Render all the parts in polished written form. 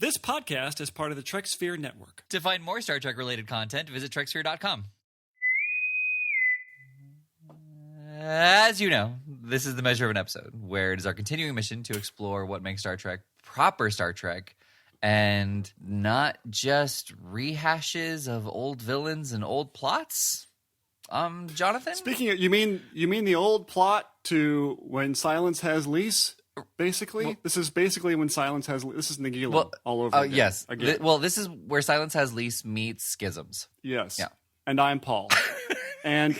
This podcast is part of the Treksphere Network. To find more Star Trek-related content, visit Treksphere.com. As you know, this is The Measure of an Episode, where it is our continuing mission to explore what makes Star Trek proper Star Trek, and not just rehashes of old villains and old plots. Jonathan? Speaking of, you mean the old plot to When Silence Has Lease? Basically, well, this is basically When Silence Has Lease. This is Nagila all over again. Yes. Again. This is where Silence Has Lease meets Schisms. Yes. Yeah. And I'm Paul. And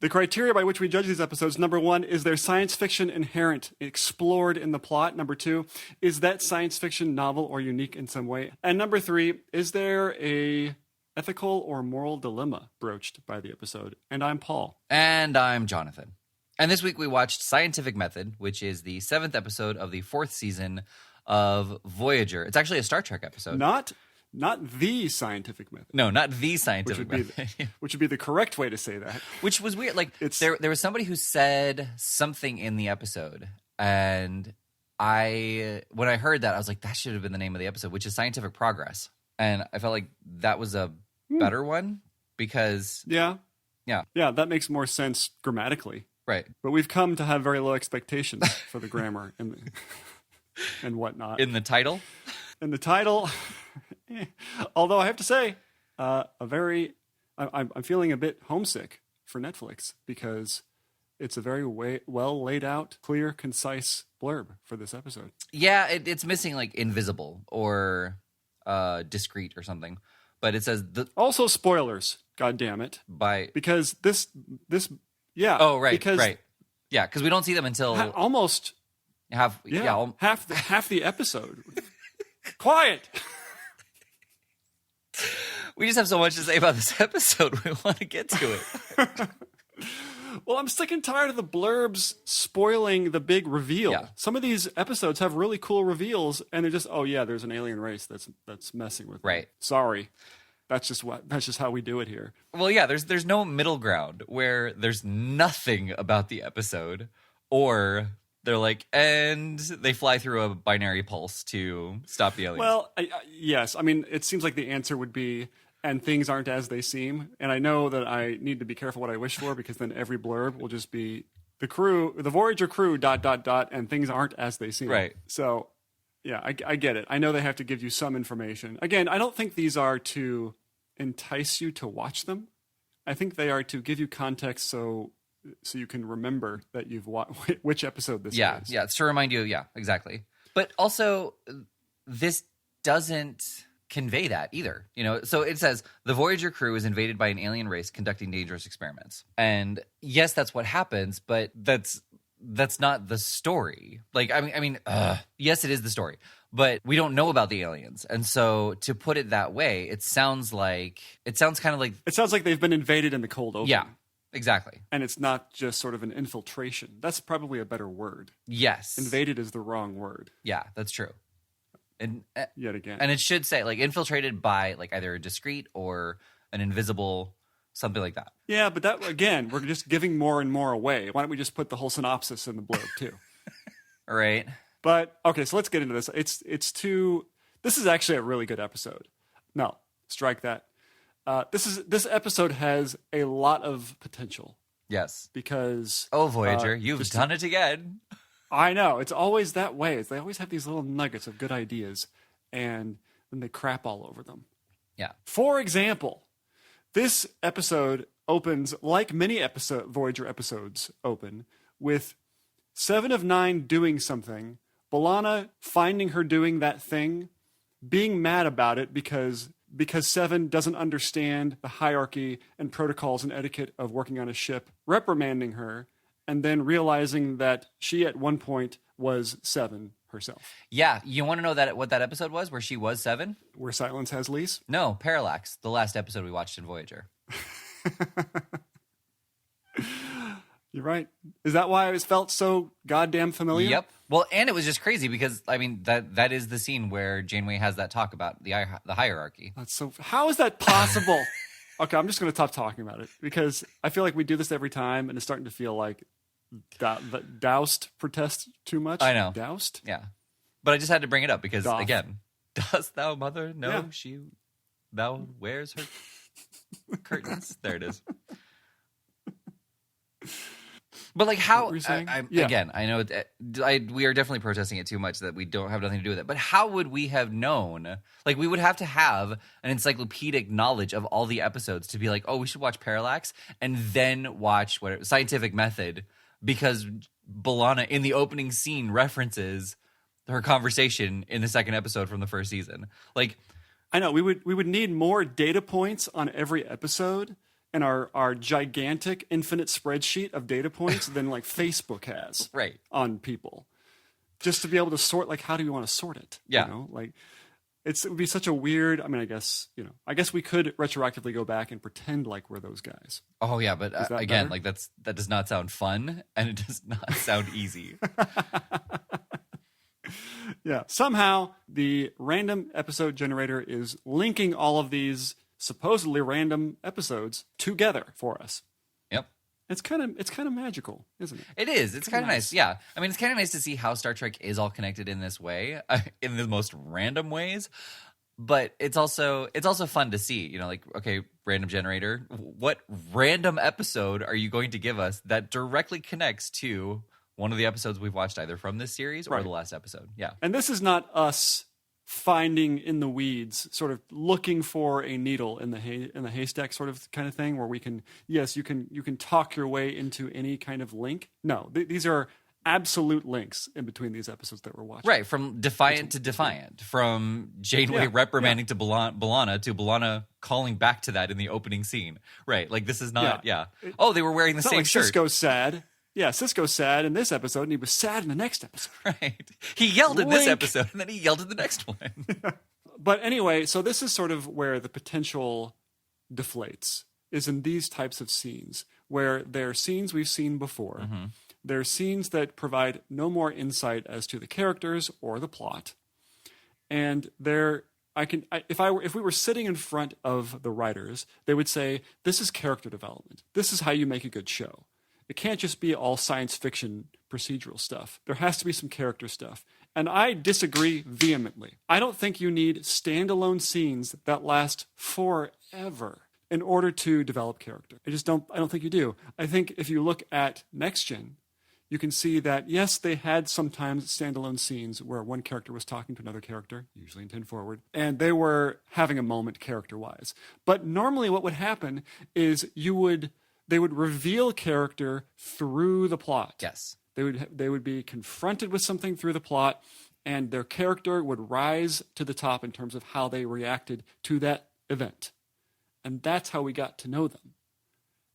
the criteria by which we judge these episodes, number one, is there science fiction inherent, explored in the plot? Number two, is that science fiction novel or unique in some way? And number three, is there a ethical or moral dilemma broached by the episode? And I'm Paul. And I'm Jonathan. And this week we watched Scientific Method, which is the 7th episode of the 4th season of Voyager. It's actually a Star Trek episode. Not the scientific method. No, not the scientific method. Which would be the correct way to say that. Which was weird. Like, there was somebody who said something in the episode, and when I heard that, I was like, that should have been the name of the episode, which is Scientific Progress. And I felt like that was a better one because... Yeah, that makes more sense grammatically. Right. But we've come to have very low expectations for the grammar and whatnot. In the title? In the title... Although I have to say, I'm feeling a bit homesick for Netflix because it's a very well laid out, clear, concise blurb for this episode. Yeah, it's missing like invisible or discreet or something, but it says also spoilers. God damn it! Because this yeah. Oh right, right. Yeah, because we don't see them until almost half the episode. Quiet. We just have so much to say about this episode. We want to get to it. Well, I'm sick and tired of the blurbs spoiling the big reveal. Yeah. Some of these episodes have really cool reveals, and they're just, there's an alien race that's messing with me. Sorry, that's just how we do it here. Well, yeah, there's no middle ground where there's nothing about the episode, or they're like, and they fly through a binary pulse to stop the aliens. Well, yes. I mean, it seems like the answer would be, and things aren't as they seem. And I know that I need to be careful what I wish for, because then every blurb will just be the Voyager crew, ... and things aren't as they seem. Right. So, yeah, I get it. I know they have to give you some information. Again, I don't think these are to entice you to watch them. I think they are to give you context so you can remember that you've watched which episode this is. Yeah, it's to remind you. Yeah, exactly. But also, this doesn't convey that either. So it says the Voyager crew is invaded by an alien race conducting dangerous experiments, and yes, that's what happens. But that's not the story. Like, I mean, yes, it is the story, but we don't know about the aliens, and so to put it that way, it sounds like they've been invaded in the cold open. Yeah. Exactly. And it's not just sort of an infiltration. That's probably a better word. Yes. Invaded is the wrong word. Yeah, that's true. And yet again. And it should say, like, infiltrated by, like, either a discrete or an invisible, something like that. Yeah, but that, again, we're just giving more and more away. Why don't we just put the whole synopsis in the blurb, too? All right. But, okay, so let's get into this. This is actually a really good episode. No, strike that. This episode has a lot of potential. Yes. Because... Oh, Voyager, you've done it again. I know. It's always that way. They always have these little nuggets of good ideas, and then they crap all over them. Yeah. For example, this episode opens, like many Voyager episodes open, with 7 of 9 doing something, B'Elanna finding her doing that thing, being mad about it because 7 doesn't understand the hierarchy and protocols and etiquette of working on a ship, reprimanding her, and then realizing that she at one point was 7 herself. Yeah, you want to know what that episode was, where she was 7? Where Silence Has Lease? No, Parallax, the last episode we watched in Voyager. You're right. Is that why it felt so goddamn familiar? Yep. Well, and it was just crazy because, I mean, that is the scene where Janeway has that talk about the hierarchy. How is that possible? Okay, I'm just going to stop talking about it because I feel like we do this every time and it's starting to feel like doused protest too much. I know. Doused? Yeah. But I just had to bring it up because, again, Dost thou, mother, know Yeah. thou wears her curtains? There it is. But like how, What were you saying? again, I know we are definitely protesting it too much that we don't have nothing to do with it. But how would we have known? Like we would have to have an encyclopedic knowledge of all the episodes to be like, oh, we should watch Parallax and then watch Scientific Method, because B'Elanna in the opening scene references her conversation in the second episode from the first season. Like, I know we would need more data points on every episode in our gigantic infinite spreadsheet of data points than like Facebook has right. on people, just to be able to sort, like, how do you want to sort it? Yeah. You know, like it would be such a weird, I mean, I guess we could retroactively go back and pretend like we're those guys. Oh yeah. But again, better? like that does not sound fun, and it does not sound easy. Yeah. Somehow the random episode generator is linking all of these supposedly random episodes together for us. Yep. It's kind of magical, isn't it? It is. It's kind of nice. Yeah. I mean, it's kind of nice to see how Star Trek is all connected in this way, in the most random ways. But it's also fun to see, you know, like, okay, random generator, what random episode are you going to give us that directly connects to one of the episodes we've watched either from this series or the last episode? Yeah. And this is not us finding in the weeds, sort of looking for a needle in the haystack sort of kind of thing, where we can, yes, you can talk your way into any kind of link. No, these are absolute links in between these episodes that we're watching. Right, from Defiant to Defiant, from Janeway reprimanding to B'Elanna to B'Elanna calling back to that in the opening scene. Right, like this is not, oh, they were wearing the same like shirt. Sisko's sad. Yeah, Sisko's sad in this episode, and he was sad in the next episode. Right. He yelled in this Link. episode, and then he yelled in the next one. But anyway, so this is sort of where the potential deflates, is in these types of scenes, where they're scenes we've seen before. Mm-hmm. They're scenes that provide no more insight as to the characters or the plot. And if we were sitting in front of the writers, they would say, this is character development. This is how you make a good show. It can't just be all science fiction procedural stuff. There has to be some character stuff. And I disagree vehemently. I don't think you need standalone scenes that last forever in order to develop character. I don't think you do. I think if you look at Next Gen, you can see that, yes, they had sometimes standalone scenes where one character was talking to another character, usually in 10 forward, and they were having a moment character-wise. But normally what would happen is they would reveal character through the plot. Yes. They would be confronted with something through the plot, and their character would rise to the top in terms of how they reacted to that event. And that's how we got to know them.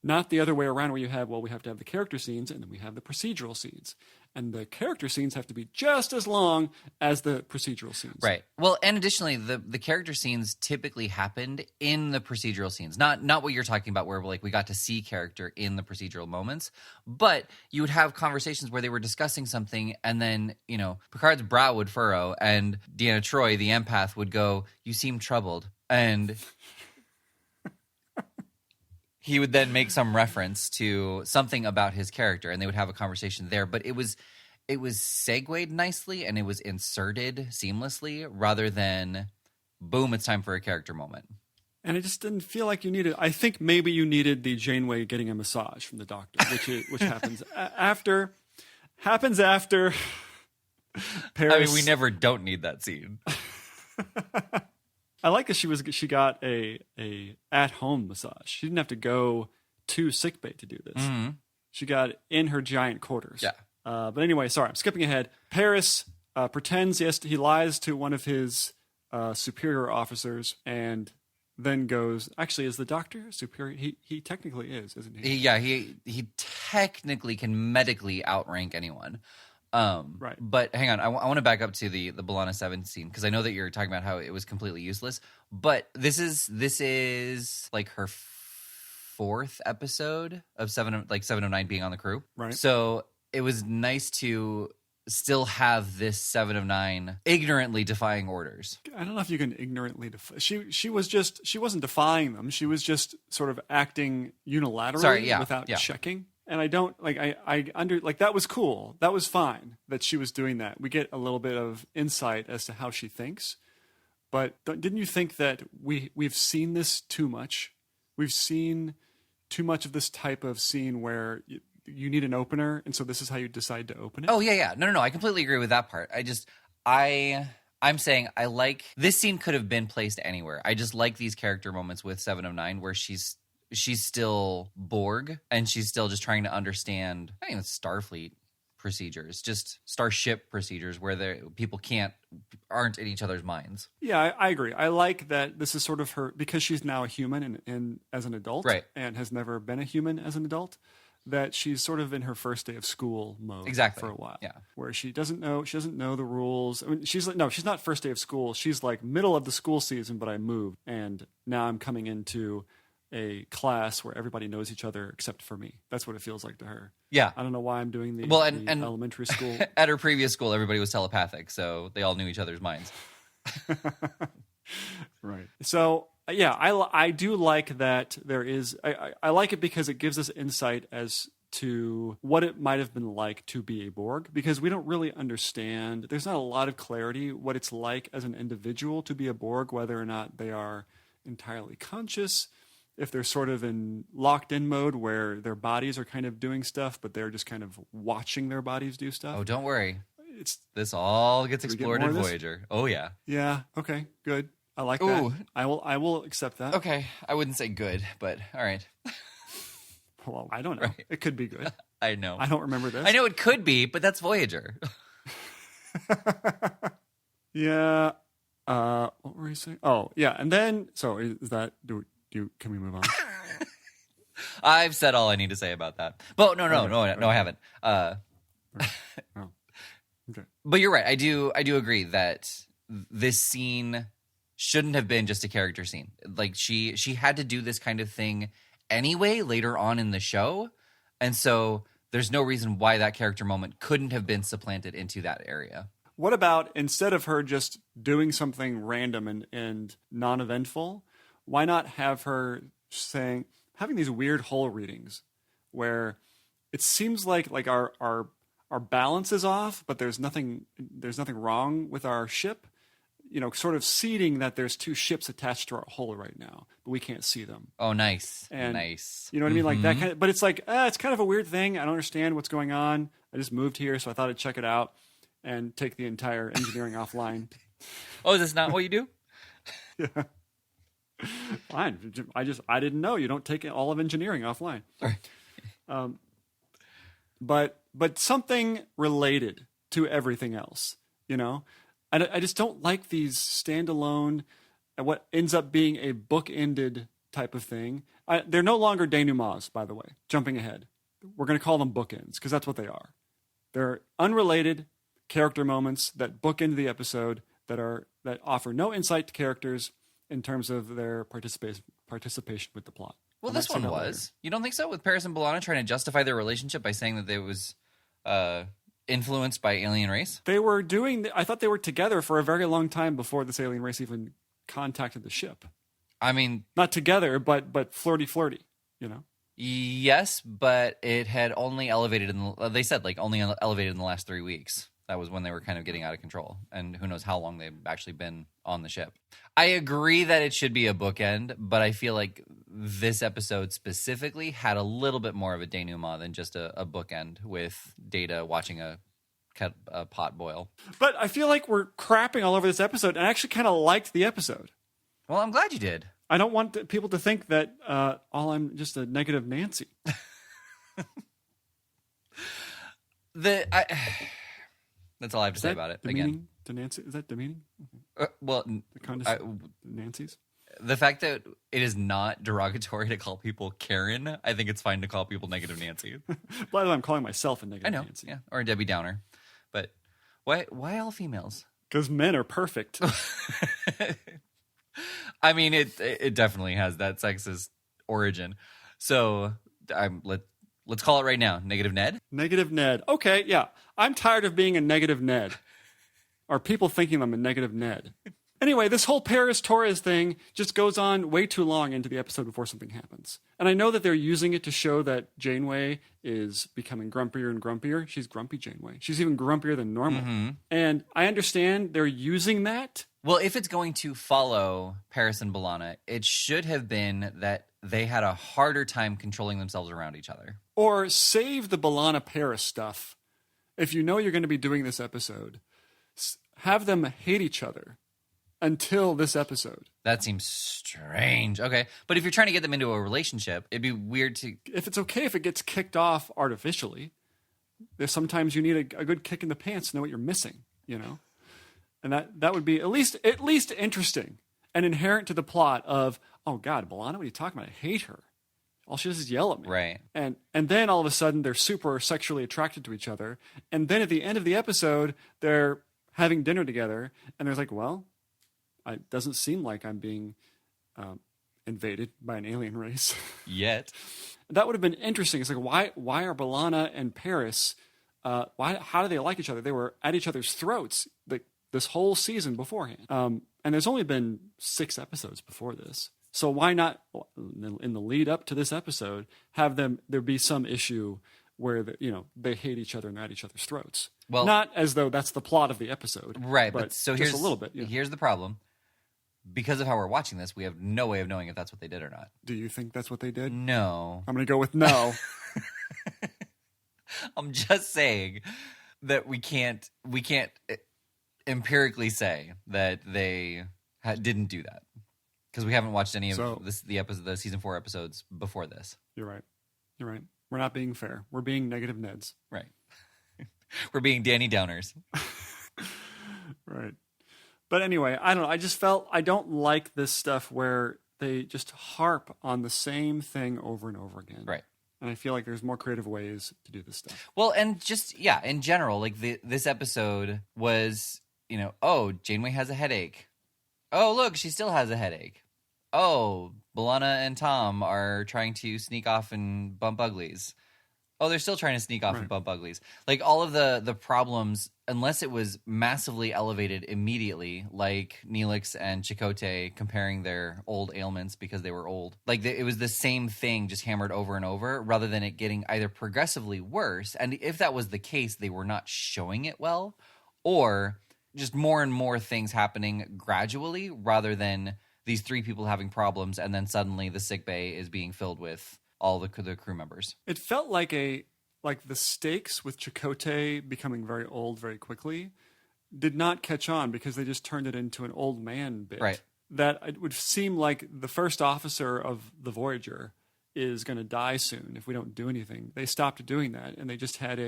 Not the other way around, where we have to have the character scenes and then we have the procedural scenes. And the character scenes have to be just as long as the procedural scenes. Right. Well, and additionally, the character scenes typically happened in the procedural scenes. Not what you're talking about, where like we got to see character in the procedural moments, but you would have conversations where they were discussing something, and then, you know, Picard's brow would furrow, and Deanna Troi, the empath, would go, "You seem troubled," and he would then make some reference to something about his character, and they would have a conversation there. But it was segued nicely, and it was inserted seamlessly, rather than, boom, it's time for a character moment. And it just didn't feel like you needed. I think maybe you needed the Janeway getting a massage from the doctor, which happens after. Happens after. Paris. I mean, we never don't need that scene. I like that she got a at home massage. She didn't have to go to sickbay to do this. Mm-hmm. She got it in her giant quarters. Yeah. But anyway, sorry, I'm skipping ahead. Paris pretends, yes, he lies to one of his superior officers, and then goes, actually, is the doctor superior? He technically is, isn't he? He technically can medically outrank anyone. Right. But hang on, I want to back up to the B'Elanna 7 scene, because I know that you're talking about how it was completely useless. But this is like her fourth episode of 709 being on the crew. Right. So it was nice to still have this 7 of 9 ignorantly defying orders. I don't know if you can ignorantly defy. She wasn't defying them. She was just sort of acting unilaterally without checking. And I don't like that was cool. That was fine that she was doing that. We get a little bit of insight as to how she thinks, But didn't you think that we've seen this too much? We've seen too much of this type of scene where you need an opener, and so this is how you decide to open it? Oh, yeah. No. I completely agree with that part. I'm saying I like this scene could have been placed anywhere. I just like these character moments with 7 of 9 where she's still Borg and she's still just trying to understand, not even Starfleet procedures, just starship procedures where people aren't in each other's minds. Yeah, I agree. I like that this is sort of her, because she's now a human and as an adult, right, and has never been a human as an adult, that she's sort of in her first day of school mode exactly. for a while. Yeah. Where she doesn't know the rules. I mean, she's not first day of school. She's like middle of the school season, but I moved and now I'm coming into a class where everybody knows each other except for me. That's what it feels like to her. Yeah. I don't know why I'm doing the elementary school. At her previous school, everybody was telepathic, so they all knew each other's minds. Right. So, yeah, I do like that there is... I like it because it gives us insight as to what it might have been like to be a Borg, because we don't really understand. There's not a lot of clarity what it's like as an individual to be a Borg, whether or not they are entirely conscious, if they're sort of in locked in mode where their bodies are kind of doing stuff, but they're just kind of watching their bodies do stuff. Oh, don't worry. This all gets explored in Voyager. Oh, yeah. Yeah. Okay, good. I like that. I will accept that. Okay. I wouldn't say good, but all right. Well, I don't know. Right. It could be good. I know. I don't remember this. I know it could be, but that's Voyager. Yeah. What were you saying? Oh, yeah. And then, so is that... Can we move on? I've said all I need to say about that. But no, I haven't. Oh. Okay. But you're right. I do agree that this scene shouldn't have been just a character scene. Like she had to do this kind of thing anyway later on in the show, and so there's no reason why that character moment couldn't have been supplanted into that area. What about instead of her just doing something random and non-eventful? Why not have her having these weird whole readings where it seems like our balance is off, but there's nothing wrong with our ship, sort of seeding that there's two ships attached to our hull right now, but we can't see them. Oh, nice. And nice. You know what I mean? Like that kind of, but it's like, it's kind of a weird thing. I don't understand what's going on. I just moved here, so I thought I'd check it out and take the entire engineering offline. Oh, is this not what you do? Yeah. Fine. I didn't know you don't take all of engineering offline. Sorry. But something related to everything else, I just don't like these standalone, what ends up being a book-ended type of thing. They're no longer denouements, by the way. Jumping ahead, we're going to call them bookends because that's what they are. They're unrelated character moments that bookend the episode that offer no insight to characters in terms of their participation with the plot. Well, this one was. Later. You don't think so? With Paris and B'Elanna trying to justify their relationship by saying that they was influenced by alien race? They were I thought they were together for a very long time before this alien race even contacted the ship. I mean... Not together, but flirty, Yes, but it had only elevated they said, only elevated in the last 3 weeks. That was when they were kind of getting out of control. And who knows how long they've actually been on the ship. I agree that it should be a bookend, but I feel like this episode specifically had a little bit more of a denouement than just a bookend with Data watching a pot boil. But I feel like we're crapping all over this episode, and I actually kind of liked the episode. Well, I'm glad you did. I don't want people to think that I'm just a negative Nancy. That's all I have to say about it. Again, to Nancy, is that demeaning? Well, Nancy's. The fact that it is not derogatory to call people Karen, I think it's fine to call people negative Nancy. By the way, I'm calling myself a negative Nancy. Yeah, or a Debbie Downer. But why all females? Because men are perfect. I mean, it definitely has that sexist origin. So let's call it right now. Negative Ned? Negative Ned. Okay, yeah. I'm tired of being a negative Ned. Or people thinking I'm a negative Ned. Anyway, this whole Paris Torres thing just goes on way too long into the episode before something happens. And I know that they're using it to show that Janeway is becoming grumpier and grumpier. She's grumpy Janeway. She's even grumpier than normal. Mm-hmm. And I understand they're using that Well, if it's going to follow Paris and B'Elanna, it should have been that they had a harder time controlling themselves around each other. Or save the B'Elanna Paris stuff. If you know you're going to be doing this episode, have them hate each other until this episode. That seems strange. Okay. But if you're trying to get them into a relationship, it'd be weird to... If it's okay if it gets kicked off artificially, there's sometimes you need a good kick in the pants to know what you're missing, you know? And that would be at least interesting and inherent to the plot of, oh God, B'Elanna, what are you talking about? I hate her. All she does is yell at me. Right. And then all of a sudden they're super sexually attracted to each other. And then at the end of the episode, they're having dinner together and they're like, well, it doesn't seem like I'm being invaded by an alien race. Yet. That would have been interesting. It's like, why are B'Elanna and Paris, how do they like each other? They were at each other's throats this whole season beforehand. And there's only been 6 episodes before this. So why not, in the lead up to this episode, have there be some issue where they hate each other and they're at each other's throats? Well, not as though that's the plot of the episode. Right, but so just a little bit. Yeah. Here's the problem. Because of how we're watching this, we have no way of knowing if that's what they did or not. Do you think that's what they did? No. I'm going to go with no. I'm just saying that we can't empirically say that they didn't do that because we haven't watched any of the season 4 episodes before this. You're right. We're not being fair. We're being negative Neds. Right. We're being Danny Downers. Right. But anyway, I don't know. I just felt I don't like this stuff where they just harp on the same thing over and over again. Right. And I feel like there's more creative ways to do this stuff. Well, and just, in general, like this episode was, oh, Janeway has a headache. Oh, look, she still has a headache. Oh, B'Elanna and Tom are trying to sneak off and bump uglies. Oh, they're still trying to sneak off and bump uglies. Like all of the problems, unless it was massively elevated immediately, like Neelix and Chakotay comparing their old ailments because they were old. Like it was the same thing just hammered over and over rather than it getting either progressively worse. And if that was the case, they were not showing it well, or just more and more things happening gradually rather than these 3 people having problems and then suddenly the sickbay is being filled with all the crew members. It felt like the stakes with Chakotay becoming very old very quickly did not catch on because they just turned it into an old man bit. Right. That it would seem like the first officer of the Voyager is going to die soon if we don't do anything. They stopped doing that and they just had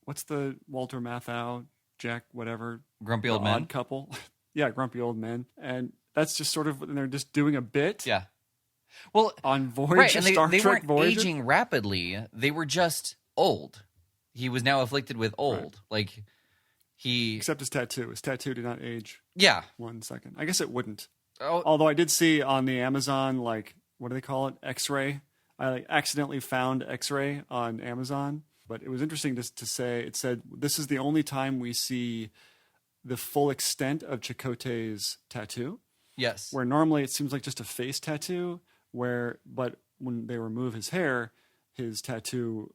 what's the Walter Matthau, Jack, whatever. Grumpy old men. Odd couple. Yeah, grumpy old men. And that's just sort of, and they're just doing a bit. Yeah. Well, on Voyager, right, and they Trek weren't Voyager? aging rapidly. They were just old. He was now afflicted with old. Right. Like except his tattoo. His tattoo did not age. Yeah. 1 second. I guess it wouldn't. Oh. Although I did see on the Amazon, what do they call it? X-ray. I accidentally found X-ray on Amazon, but it was interesting to say. It said this is the only time we see the full extent of Chakotay's tattoo. Yes. Where normally it seems like just a face tattoo. But when they remove his hair, his tattoo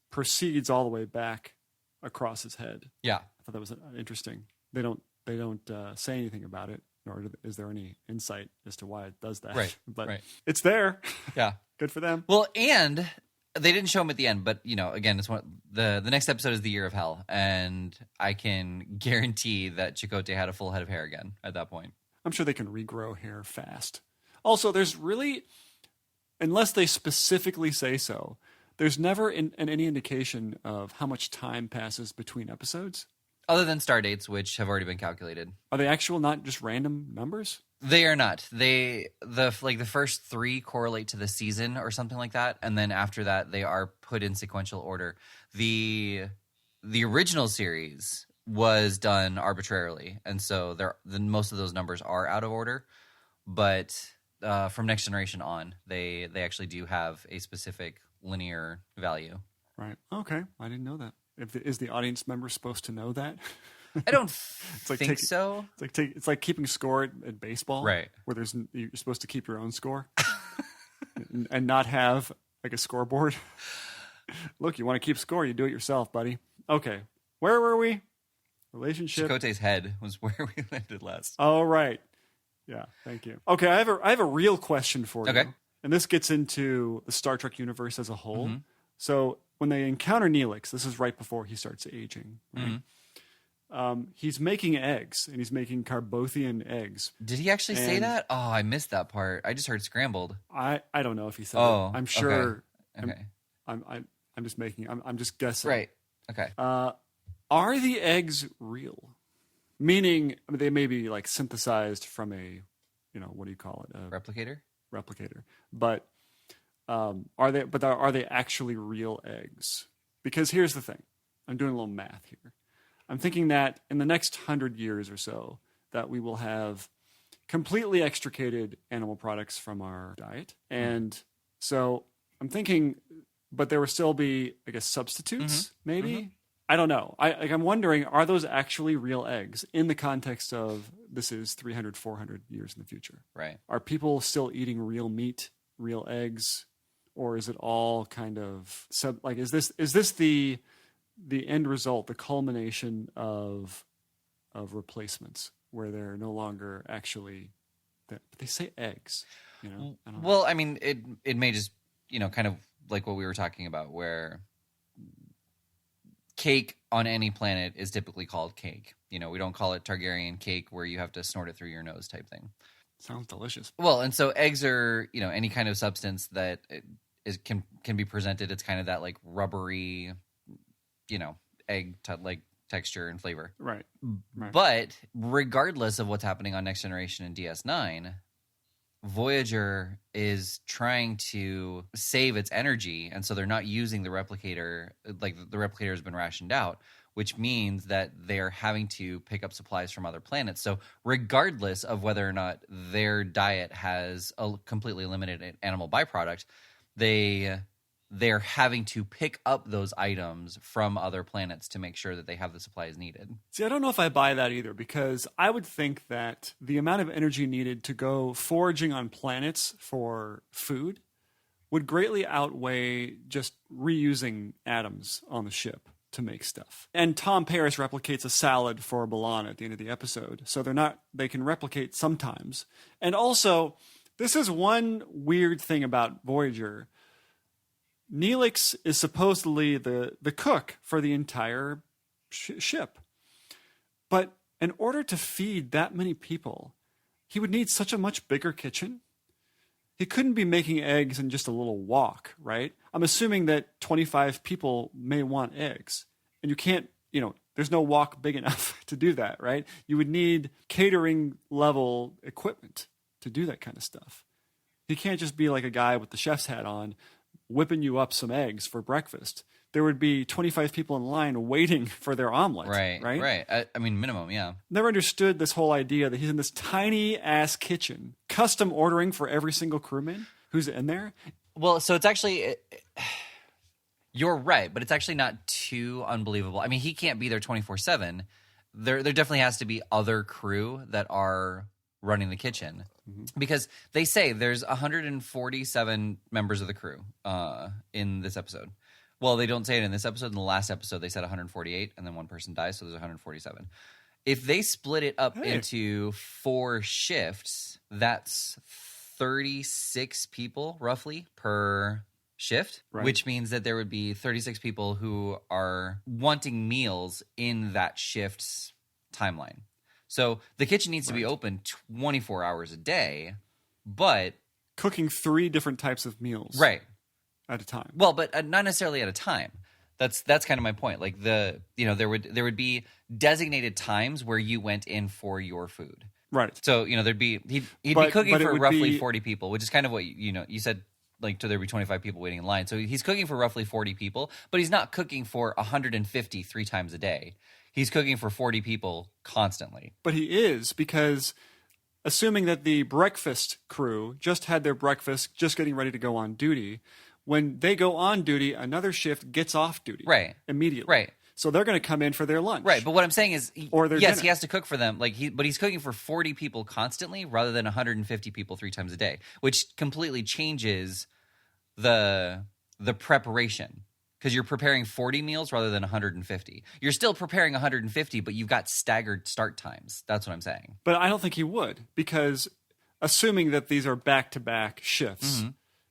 proceeds all the way back across his head. Yeah, I thought that was interesting. They don't say anything about it, nor is there any insight as to why it does that. Right, but it's there. Yeah, good for them. Well, and they didn't show him at the end, but again, it's the next episode is the Year of Hell, and I can guarantee that Chakotay had a full head of hair again at that point. I'm sure they can regrow hair fast. Also, there's really, unless they specifically say so, there's never any indication of how much time passes between episodes. Other than star dates, which have already been calculated. Are they not just random numbers? They are not. The first 3 correlate to the season or something like that, and then after that they are put in sequential order. The original series was done arbitrarily, and so most of those numbers are out of order. But from Next Generation on, they actually do have a specific linear value. Right. Okay. I didn't know that. Is the audience member supposed to know that? I don't think so. It's like keeping score at baseball, right? Where you're supposed to keep your own score and not have like a scoreboard. Look, you want to keep score, you do it yourself, buddy. Okay. Where were we? Relationship. Chakotay's head was where we landed last. Oh, right. Yeah, thank you. Okay, I have a real question for you. Okay. And this gets into the Star Trek universe as a whole. Mm-hmm. So when they encounter Neelix, this is right before he starts aging. Right? Mm-hmm. He's making eggs, and he's making Carbothian eggs. Did he actually say And- that? Oh, I missed that part. I just heard scrambled. I don't know if he said Oh, it. I'm sure. Okay. I'm just making. I'm just guessing. Right. Okay. Are the eggs real? Meaning, I mean, they may be like synthesized from a, what do you call it? A Replicator? replicator. But are they actually real eggs? Because here's the thing. I'm doing a little math here. I'm thinking that in the next 100 years or so, that we will have completely extricated animal products from our diet. And so I'm thinking, but there will still be, I guess, substitutes, maybe? I don't know. I'm wondering, are those actually real eggs in the context of this is 300, 400 years in the future? Right. Are people still eating real meat, real eggs, or is it all kind of is this the end result, the culmination of replacements where they're no longer actually but they say eggs, I don't know. Well, I mean, it may just, kind of like what we were talking about, where cake on any planet is typically called cake. We don't call it Targaryen cake where you have to snort it through your nose type thing. Sounds delicious. Well, and so eggs are, any kind of substance that can be presented. It's kind of that like rubbery, egg like texture and flavor. Right. But regardless of what's happening on Next Generation and DS9, Voyager is trying to save its energy, and so they're not using the replicator. Like the replicator has been rationed out, which means that they're having to pick up supplies from other planets. So regardless of whether or not their diet has a completely eliminated animal byproduct, they're having to pick up those items from other planets to make sure that they have the supplies needed. See, I don't know if I buy that either, because I would think that the amount of energy needed to go foraging on planets for food would greatly outweigh just reusing atoms on the ship to make stuff. And Tom Paris replicates a salad for B'Elanna at the end of the episode, so they can replicate sometimes. And also, this is one weird thing about Voyager. Neelix is supposedly the cook for the entire ship. But in order to feed that many people, he would need such a much bigger kitchen. He couldn't be making eggs in just a little wok, right? I'm assuming that 25 people may want eggs. And you can't, there's no wok big enough to do that, right? You would need catering level equipment to do that kind of stuff. He can't just be like a guy with the chef's hat on, whipping you up some eggs for breakfast. There would be 25 people in line waiting for their omelet. Right. I mean, minimum, yeah. Never understood this whole idea that he's in this tiny ass kitchen, custom ordering for every single crewman who's in there. Well, so it's actually, you're right, but it's actually not too unbelievable. I mean, he can't be there 24/7. There definitely has to be other crew that are running the kitchen. Because they say there's 147 members of the crew in this episode. Well, they don't say it in this episode. In the last episode, they said 148, and then one person dies, so there's 147. If they split it up into 4 shifts, that's 36 people, roughly, per shift, which means that there would be 36 people who are wanting meals in that shift's timeline. So the kitchen needs to be open 24 hours a day, but cooking 3 different types of meals at a time. Well, but not necessarily at a time. That's kind of my point. Like there would be designated times where you went in for your food. Right. So he'd be cooking for roughly 40 people, which is kind of what you said. Like, there'd be 25 people waiting in line. So he's cooking for roughly 40 people, but he's not cooking for 150 3 times a day. He's cooking for 40 people constantly. But he is, because assuming that the breakfast crew just had their breakfast, just getting ready to go on duty, when they go on duty, another shift gets off duty immediately. Right. So they're going to come in for their lunch. Right, but what I'm saying is, dinner. He has to cook for them. But he's cooking for 40 people constantly rather than 150 people 3 times a day, which completely changes the preparation. because you're preparing 40 meals rather than 150. You're still preparing 150, but you've got staggered start times. That's what I'm saying. But I don't think he would, because assuming that these are back-to-back shifts,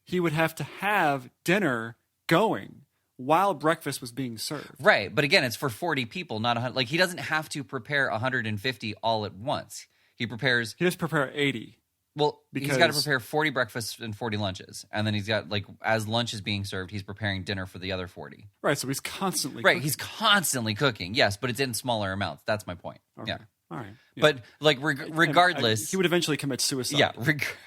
he would have to have dinner going while breakfast was being served. Right, but again, it's for 40 people, not 100. Like, he doesn't have to prepare 150 all at once. He just prepare 80. Well, he's got to prepare 40 breakfasts and 40 lunches. And then he's got, like, as lunch is being served, he's preparing dinner for the other 40. Right, so he's constantly Right, cooking. he's constantly cooking, yes, but it's in smaller amounts. That's my point. Okay. Yeah. All right. Yeah. But, like, regardless... he would eventually commit suicide. Yeah,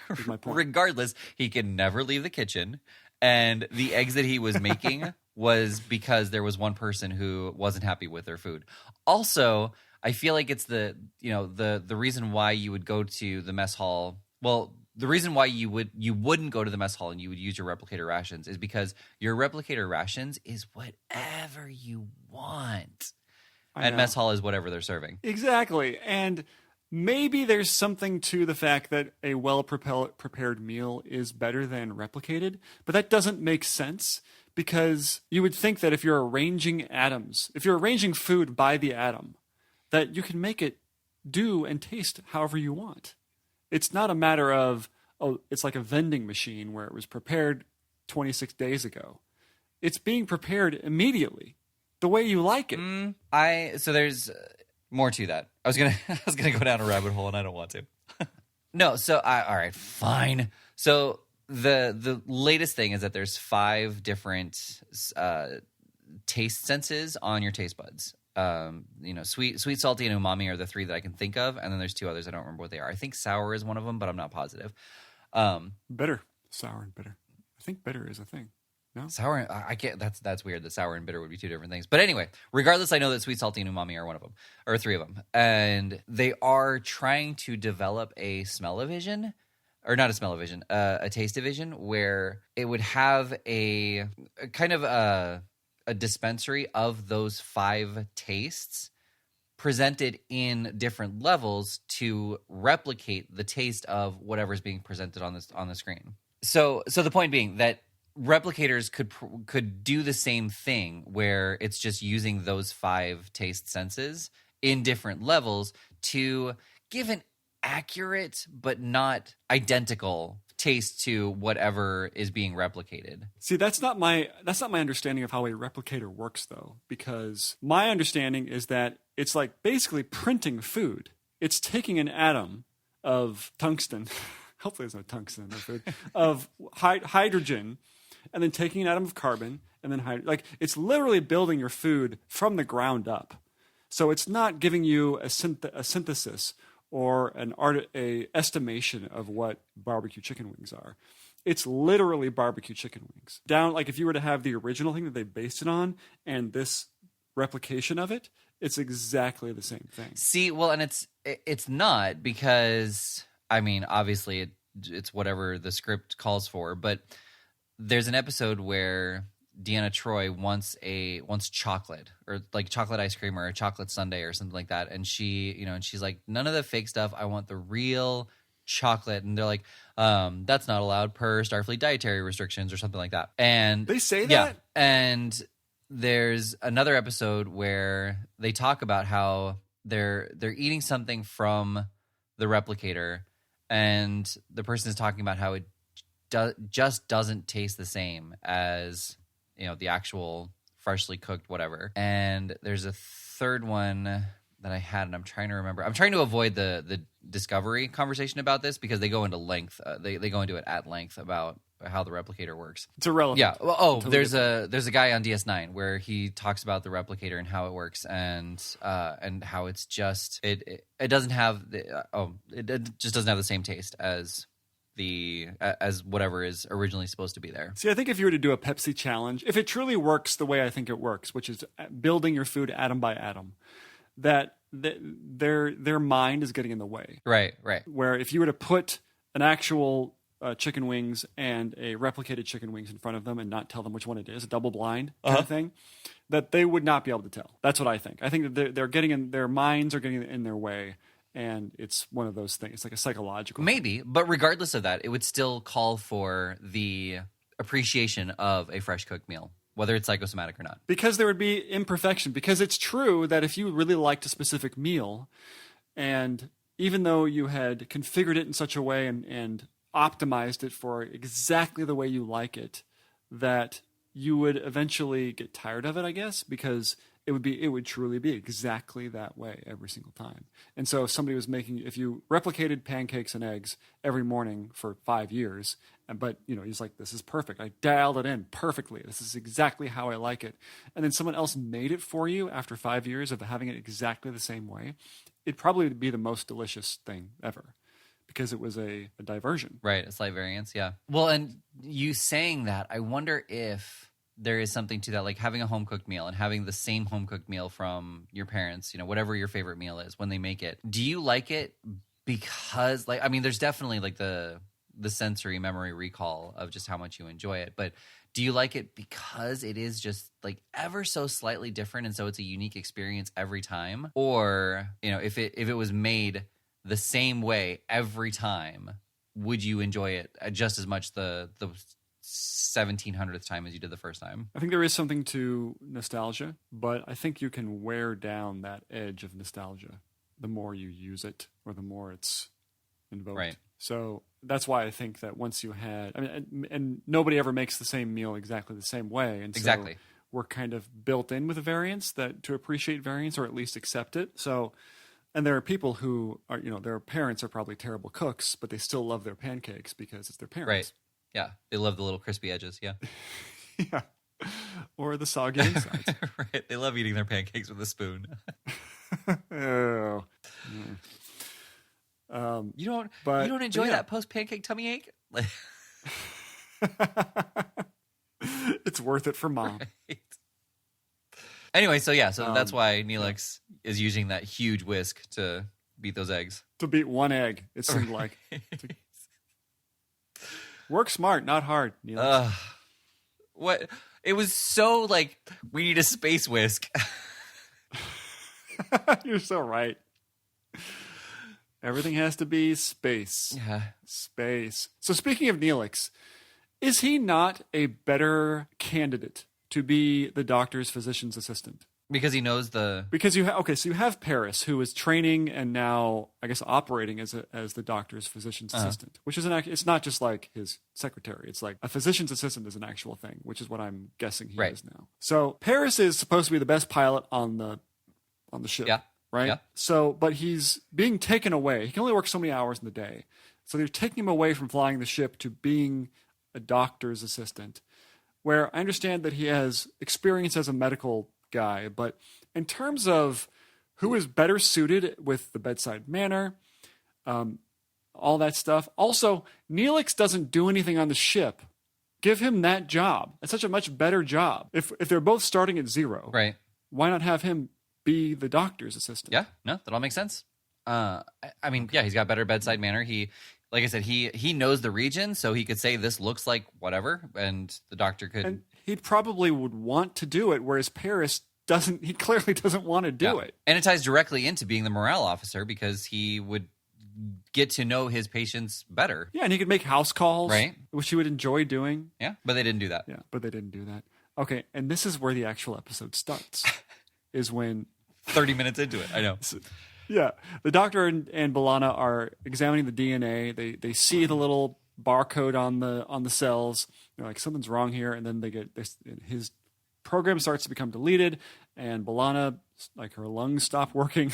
is my point. regardless, he can never leave the kitchen. And the eggs that he was making was because there was one person who wasn't happy with their food. Also, I feel like it's the reason why you would go to the mess hall. Well, the reason why you wouldn't go to the mess hall and you would use your replicator rations is because your replicator rations is whatever you want. And mess hall is whatever they're serving. Exactly. And maybe there's something to the fact that a well-prepared meal is better than replicated, but that doesn't make sense, because you would think that if you're arranging atoms, if you're arranging food by the atom, that you can make it do and taste however you want. It's not a matter of, it's like a vending machine where it was prepared 26 days ago. It's being prepared immediately, the way you like it. So there's more to that. I was gonna go down a rabbit hole, and I don't want to. No, so all right, fine. So the latest thing is that there's 5 different taste senses on your taste buds. Sweet, salty, and umami are the 3 that I can think of, and then there's 2 others I don't remember what they are. I think sour is one of them, but I'm not positive. Bitter, sour, and bitter. I think bitter is a thing. No? Sour, I can't. That's weird. That sour and bitter would be 2 different things. But anyway, regardless, I know that sweet, salty, and umami are one of them, or 3 of them, and they are trying to develop a smell-o-vision, or not a smell-o-vision, a taste-o-vision, where it would have a kind of a dispensary of those 5 tastes presented in different levels to replicate the taste of whatever's being presented on the screen. So the point being that replicators could do the same thing, where it's just using those 5 taste senses in different levels to give an accurate but not identical taste to whatever is being replicated. See, that's not my understanding of how a replicator works, though, because my understanding is that it's like basically printing food. It's taking an atom of tungsten, hopefully there's no tungsten in the food, of hydrogen, and then taking an atom of carbon, and then it's literally building your food from the ground up. So it's not giving you a synthesis or a estimation of what barbecue chicken wings are. It's literally barbecue chicken wings. Down, like if you were to have the original thing that they based it on and this replication of it, it's exactly the same thing. See, well, and it's not, because I mean, obviously it's whatever the script calls for, but there's an episode where Deanna Troi wants chocolate, or like chocolate ice cream or a chocolate sundae or something like that, and she's like, none of the fake stuff, I want the real chocolate. And they're like, that's not allowed per Starfleet dietary restrictions or something like that. And they say that? Yeah. And there's another episode where they talk about how they're eating something from the replicator, and the person is talking about how it just doesn't taste the same as the actual freshly cooked whatever. And there's a third one that I had, and I'm trying to remember. I'm trying to avoid the Discovery conversation about this, because they go into length. They go into it at length about how the replicator works. It's irrelevant. Yeah. Well, there's a guy on DS9 where he talks about the replicator and how it works, and how it's just it doesn't have it just doesn't have the same taste as whatever is originally supposed to be there. See, I think if you were to do a Pepsi challenge, if it truly works the way I think it works, which is building your food atom by atom, that their mind is getting in the way. Right. Where if you were to put an actual chicken wings and a replicated chicken wings in front of them and not tell them which one it is, a double blind kind of thing, that they would not be able to tell. That's what I think. I think that they're getting in, their minds are getting in their way. And it's one of those things. It's like a psychological Maybe, thing. But regardless of that, it would still call for the appreciation of a fresh cooked meal. whether it's psychosomatic or not. Because there would be imperfection. Because it's true that if you really liked a specific meal, and even though you had configured it in such a way and optimized it for exactly the way you like it, that you would eventually get tired of it, I guess, because it would truly be exactly that way every single time. And so if you replicated pancakes and eggs every morning for 5 years, but he's like, this is perfect. I dialed it in perfectly. This is exactly how I like it. And then someone else made it for you after 5 years of having it exactly the same way. It'd probably be the most delicious thing ever because it was a diversion. Right, a slight variance, yeah. Well, and you saying that, I wonder if there is something to that, like having a home-cooked meal and having the same home-cooked meal from your parents, whatever your favorite meal is when they make it. Do you like it because, there's definitely like the sensory memory recall of just how much you enjoy it, but do you like it because it is just like ever so slightly different and so it's a unique experience every time? Or, if it was made the same way every time, would you enjoy it just as much the 1700th time as you did the first time? I think there is something to nostalgia, but I think you can wear down that edge of nostalgia the more you use it or the more it's invoked. Right. So that's why I think that once you had, and nobody ever makes the same meal exactly the same way. And so exactly. We're kind of built in with a variance to appreciate variance or at least accept it. So, and there are people who are, their parents are probably terrible cooks, but they still love their pancakes because it's their parents. Right. Yeah. They love the little crispy edges. Yeah. Yeah. Or the soggy insides. Right. They love eating their pancakes with a spoon. Oh. You don't enjoy that post pancake tummy ache? It's worth it for mom. Right. Anyway, so that's why Neelix is using that huge whisk to beat those eggs. To beat one egg, it seemed like. Work smart, not hard, Neelix. What? It was so like, we need a space whisk. You're so right. Everything has to be space. Yeah. Space. So speaking of Neelix, is he not a better candidate to be the doctor's physician's assistant? Because he knows Because you have Paris, who is training and now, I guess, operating as the doctor's physician's assistant, which is it's not just like his secretary. It's like a physician's assistant is an actual thing, which is what I'm guessing he is now. So Paris is supposed to be the best pilot on the ship. Yeah. Right? Yeah. So, but he's being taken away. He can only work so many hours in the day. So they're taking him away from flying the ship to being a doctor's assistant, where I understand that he has experience as a medical guy, but in terms of who is better suited with the bedside manner, all that stuff. Also, Neelix doesn't do anything on the ship. Give him that job. It's such a much better job. If they're both starting at zero, right? Why not have him be the doctor's assistant? Yeah, no, that all makes sense. He's got better bedside manner. He, like I said, he knows the region, so he could say this looks like whatever, and the doctor could. And he probably would want to do it, whereas Paris doesn't. He clearly doesn't want to do it. And it ties directly into being the morale officer because he would get to know his patients better. Yeah, and he could make house calls, right? Which he would enjoy doing. Yeah, but they didn't do that. Yeah, but they didn't do that. Okay, and this is where the actual episode starts. Is when 30 minutes into it. I know. Yeah, the doctor and B'Elanna are examining the DNA. They see the little barcode on the cells. They're like, something's wrong here, and then they get this. His program starts to become deleted, and B'Elanna, like, her lungs stop working,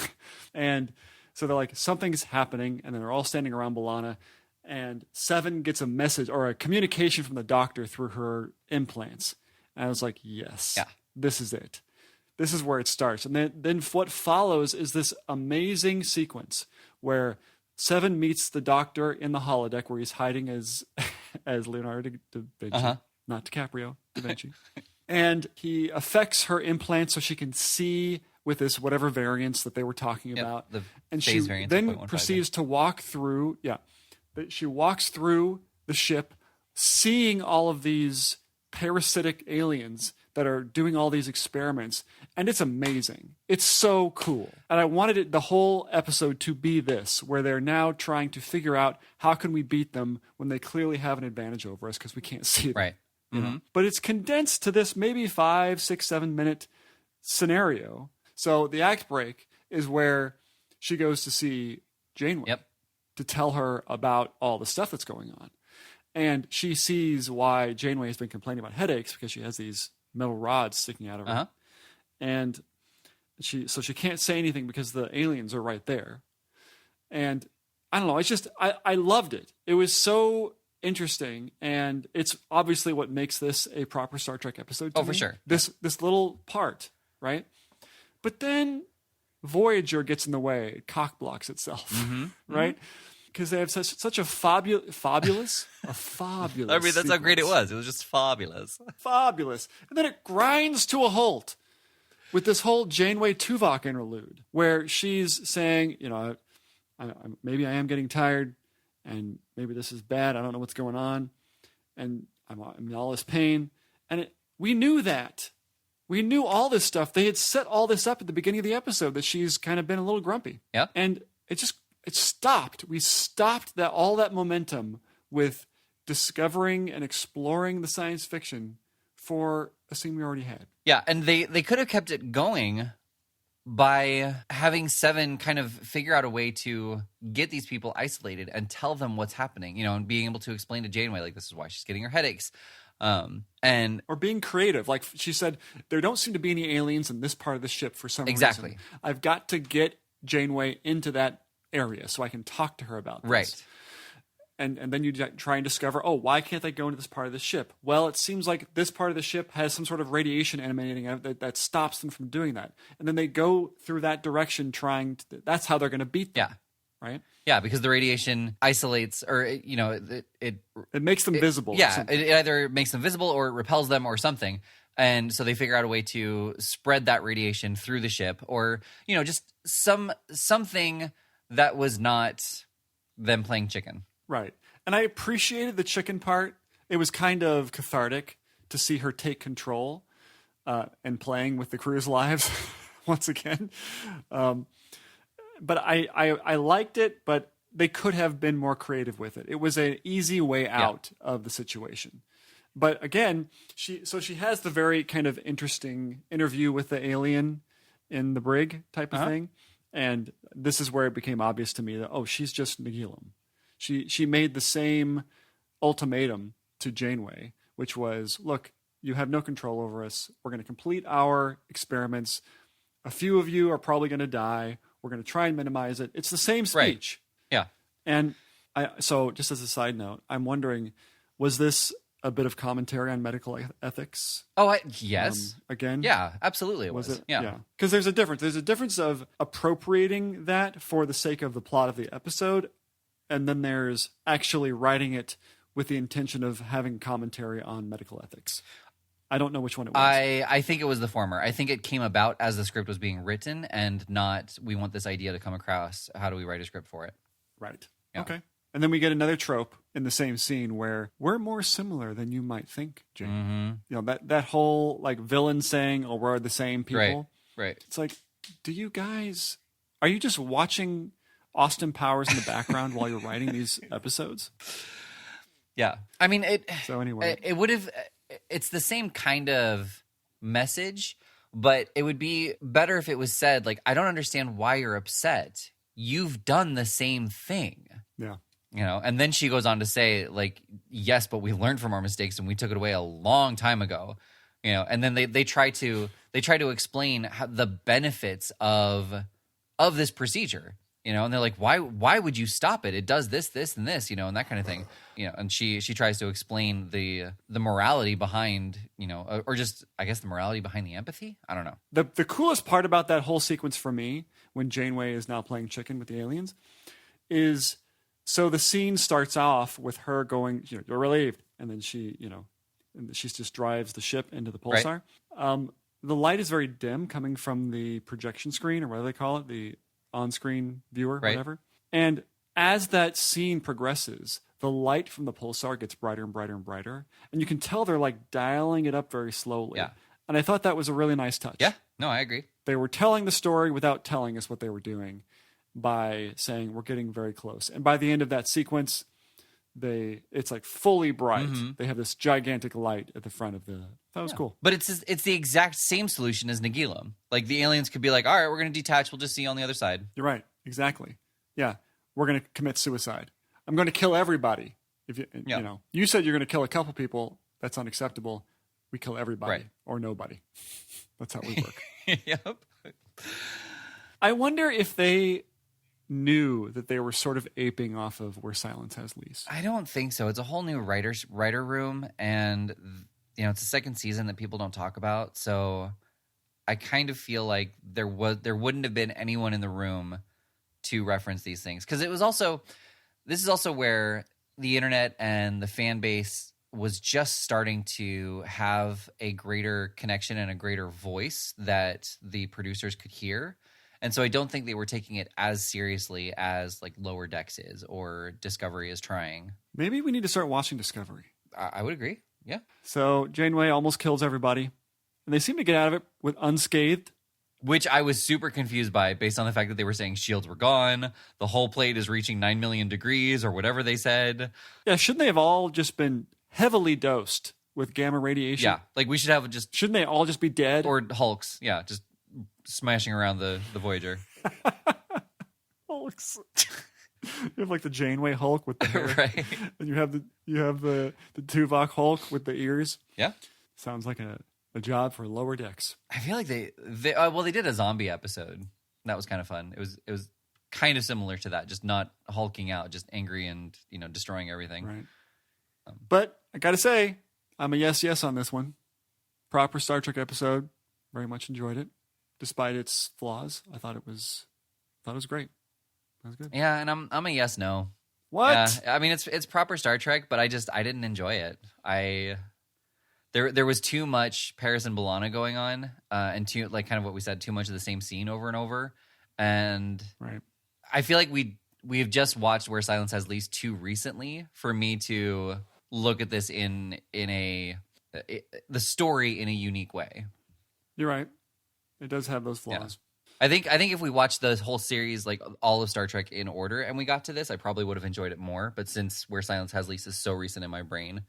and so they're like, something's happening, and then they're all standing around B'Elanna, and Seven gets a message or a communication from the doctor through her implants, and I was like, yes, this is it. This is where it starts. And then what follows is this amazing sequence where Seven meets the doctor in the holodeck where he's hiding as Leonardo da Vinci, not DiCaprio, da Vinci. And he affects her implants so she can see with this whatever variance that they were talking about. And she then proceeds to walk through, she walks through the ship, seeing all of these parasitic aliens that are doing all these experiments, and it's amazing. It's so cool. And I wanted the whole episode to be this, where they're now trying to figure out how can we beat them when they clearly have an advantage over us because we can't see them. Right. you know, but it's condensed to this maybe 5, 6, 7 minute scenario. So the act break is where she goes to see Janeway to tell her about all the stuff that's going on. And she sees why Janeway has been complaining about headaches because she has these metal rods sticking out of her. And she can't say anything because the aliens are right there. And I don't know, it's just, I loved it. It was so interesting, and it's obviously what makes this a proper Star Trek episode to me. For sure. This little part, right? But then Voyager gets in the way, it cock blocks itself, right? Because they have such a fabulous. I mean, that's how great it was. It was just fabulous. Fabulous. And then it grinds to a halt with this whole Janeway Tuvok interlude where she's saying, you know, maybe I am getting tired and maybe this is bad. I don't know what's going on. And I'm in all this pain. And we knew that. We knew all this stuff. They had set all this up at the beginning of the episode that she's kind of been a little grumpy. Yeah. And it stopped. We stopped all that momentum with discovering and exploring the science fiction for a scene we already had. Yeah, and they could have kept it going by having Seven kind of figure out a way to get these people isolated and tell them what's happening, you know, and being able to explain to Janeway, like, this is why she's getting her headaches. Or being creative. Like she said, there don't seem to be any aliens in this part of the ship for some reason. I've got to get Janeway into that area so I can talk to her about this. Right. And then you try and discover, why can't they go into this part of the ship? Well, it seems like this part of the ship has some sort of radiation emanating out that stops them from doing that. And then they go through that direction that's how they're going to beat them. Yeah. Right? Yeah, because the radiation isolates, or, you know, it makes them visible. Yeah, it either makes them visible or it repels them or something. And so they figure out a way to spread that radiation through the ship, or, you know, just something that was not them playing chicken. Right. And I appreciated the chicken part. It was kind of cathartic to see her take control and playing with the crew's lives once again. But I liked it, but they could have been more creative with it. It was an easy way out of the situation. But again, she has the very kind of interesting interview with the alien in the brig type of thing. And this is where it became obvious to me that, she's just Nagilum. She made the same ultimatum to Janeway, which was, look, you have no control over us. We're going to complete our experiments. A few of you are probably going to die. We're going to try and minimize it. It's the same speech. Right. Yeah. And so just as a side note, I'm wondering, was this a bit of commentary on medical ethics? Yes. Again? Yeah, absolutely it was. Yeah. Because there's a difference. There's a difference of appropriating that for the sake of the plot of the episode, and then there's actually writing it with the intention of having commentary on medical ethics. I don't know which one it was. I think it was the former. I think it came about as the script was being written and not, we want this idea to come across. How do we write a script for it? Right. Yeah. Okay. And then we get another trope in the same scene where we're more similar than you might think, Jane. You know, that whole like villain saying, we're the same people. Right. It's like, are you just watching Austin Powers in the background while you're writing these episodes? Yeah. I mean, so anyway, it would have, it's the same kind of message, but it would be better if it was said, like, I don't understand why you're upset. You've done the same thing. Yeah. You know, and then she goes on to say, like, yes, but we learned from our mistakes and we took it away a long time ago. You know, and then they try to explain the benefits of this procedure. You know, and they're like, why would you stop it? It does this, this, and this, you know, and that kind of thing. You know, and she tries to explain the morality behind, you know, or just, I guess, the morality behind the empathy. I don't know. The coolest part about that whole sequence for me, when Janeway is now playing chicken with the aliens, is so the scene starts off with her going, you know, you're relieved, and then she, you know, and she just drives the ship into the pulsar. Right. The light is very dim coming from the projection screen, or whatever they call it, the on-screen viewer, right. Whatever. And as that scene progresses, the light from the pulsar gets brighter and brighter and brighter, and you can tell they're like dialing it up very slowly. Yeah. And I thought that was a really nice touch. Yeah, no, I agree. They were telling the story without telling us what they were doing by saying we're getting very close. And by the end of that sequence, it's like fully bright. Mm-hmm. They have this gigantic light at the front of the. That was cool. But it's the exact same solution as Nagilum. Like the aliens could be like, all right, we're going to detach. We'll just see you on the other side. You're right. Exactly. Yeah. We're going to commit suicide. I'm going to kill everybody. If you said you're going to kill a couple people. That's unacceptable. We kill everybody or nobody. That's how we work. Yep. I wonder if they knew that they were sort of aping off of Where Silence Has Lease. I don't think so. It's a whole new writer room, and it's a second season that people don't talk about. So I kind of feel like there wouldn't have been anyone in the room to reference these things, because this is also where the internet and the fan base was just starting to have a greater connection and a greater voice that the producers could hear. And so I don't think they were taking it as seriously as like Lower Decks is or Discovery is trying. Maybe we need to start watching Discovery. I would agree. Yeah. So Janeway almost kills everybody, and they seem to get out of it with unscathed. Which I was super confused by, based on the fact that they were saying shields were gone, the whole plate is reaching 9 million degrees or whatever they said. Yeah, shouldn't they have all just been heavily dosed with gamma radiation? Yeah, like we should have just... Shouldn't they all just be dead? Or Hulks, yeah, just smashing around the Voyager. Hulks. You have like the Janeway Hulk with the hair. Right. And you have the Tuvok Hulk with the ears. Yeah. Sounds like a job for Lower Decks. I feel like they did a zombie episode. That was kind of fun. It was kind of similar to that, just not hulking out, just angry and destroying everything. Right. But I gotta say, I'm a yes on this one. Proper Star Trek episode. Very much enjoyed it, despite its flaws. I thought it was great. That was good. Yeah, and I'm a yes no. What? Yeah, I mean it's proper Star Trek, but I didn't enjoy it. There was too much Paris and B'Elanna going on, and too, like kind of what we said, too much of the same scene over and over. And right. I feel like we've just watched Where Silence Has Lease too recently for me to look at this in the story in a unique way. You're right. It does have those flaws. Yeah. I think if we watched the whole series, like all of Star Trek in order, and we got to this, I probably would have enjoyed it more. But since Where Silence Has Lease is so recent in my brain,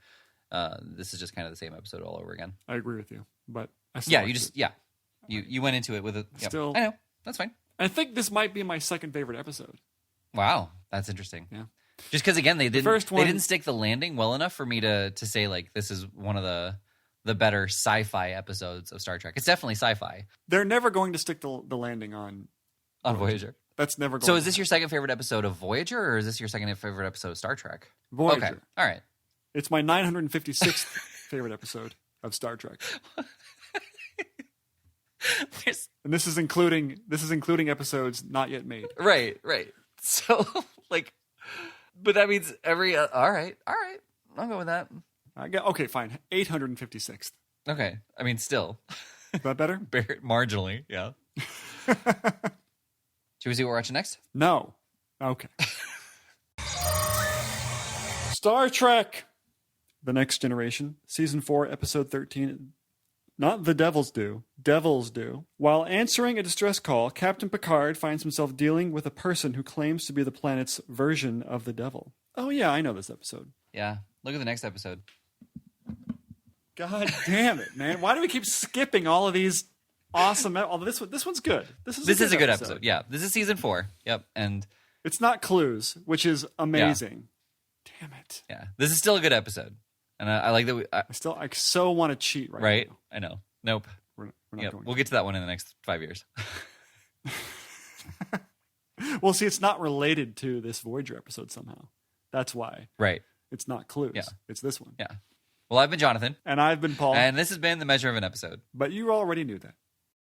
this is just kind of the same episode all over again. I agree with you, but I still you went into it with a still. I know, that's fine. I think this might be my second favorite episode. Wow, that's interesting. Yeah, just because again they didn't stick the landing well enough for me to say like this is one of the better sci-fi episodes of Star Trek. It's definitely sci-fi. They're never going to stick the landing on Voyager. That's never going. So is this your second favorite episode of Voyager, or is this your second favorite episode of Star Trek? Voyager. Okay, all right. It's my 956th favorite episode of Star Trek. And this is including episodes not yet made. Right. So like, but that means every all right. I'll go with that. Okay, fine. 856th. Okay, I mean still. Is that better? Marginally, yeah. Should we see what we're watching next? No. Okay. Star Trek. The Next Generation, Season 4, Episode 13. Not The Devils Do. Devils Do. While answering a distress call, Captain Picard finds himself dealing with a person who claims to be the planet's version of the devil. Oh yeah, I know this episode. Yeah. Look at the next episode. God damn it, man. Why do we keep skipping all of these awesome... This one's good. This is a good episode. Yeah. This is Season 4. Yep. And it's not Clues, which is amazing. Yeah. Damn it. Yeah. This is still a good episode. And I like that. I so want to cheat right now. I know. Nope. We're not going. We'll get to that one in the next 5 years. Well, see, it's not related to this Voyager episode somehow. That's why. Right. It's not Clues. Yeah. It's this one. Yeah. Well, I've been Jonathan. And I've been Paul. And this has been The Measure of an Episode. But you already knew that.